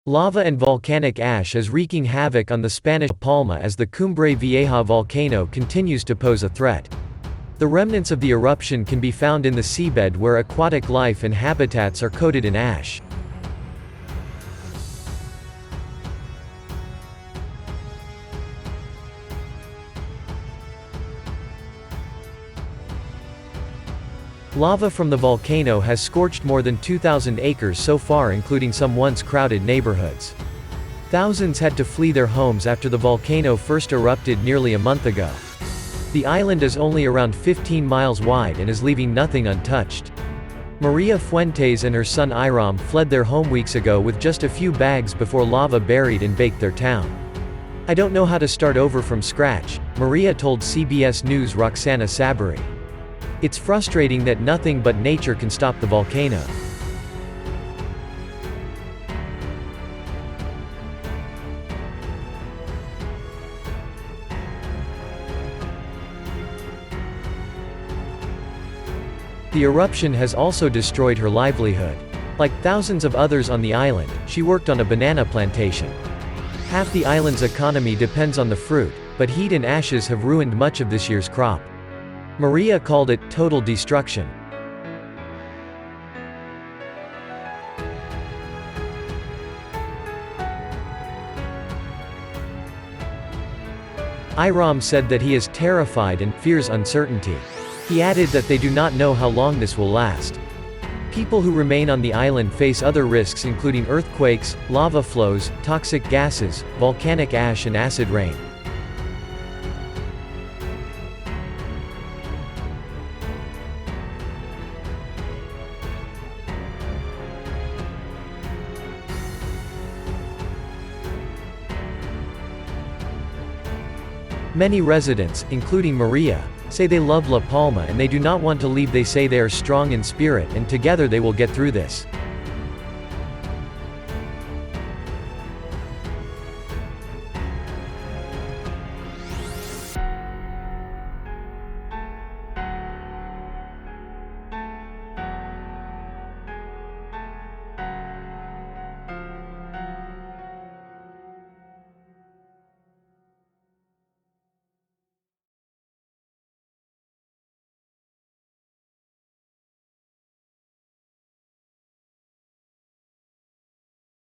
Lava and volcanic ash is wreaking havoc on the Spanish Palma as the Cumbre Vieja volcano continues to pose a threat. The remnants of the eruption can be found in the seabed where aquatic life and habitats are coated in ash. Lava from the volcano has scorched more than 2,000 acres so far, including some once crowded neighborhoods. Thousands had to flee their homes after the volcano first erupted nearly a month ago. The island is only around 15 miles wide and is leaving nothing untouched. Maria Fuentes and her son Iram fled their home weeks ago with just a few bags before lava buried and baked their town. "I don't know how to start over from scratch," Maria told CBS News' Roxana Sabari. "It's frustrating that nothing but nature can stop the volcano." The eruption has also destroyed her livelihood. Like thousands of others on the island, she worked on a banana plantation. Half the island's economy depends on the fruit, but heat and ashes have ruined much of this year's crop. Maria called it total destruction. Iram said that he is terrified and fears uncertainty. He added that they do not know how long this will last. People who remain on the island face other risks including earthquakes, lava flows, toxic gases, volcanic ash and acid rain. Many residents, including Maria, say they love La Palma and they do not want to leave. They say they are strong in spirit and together they will get through this.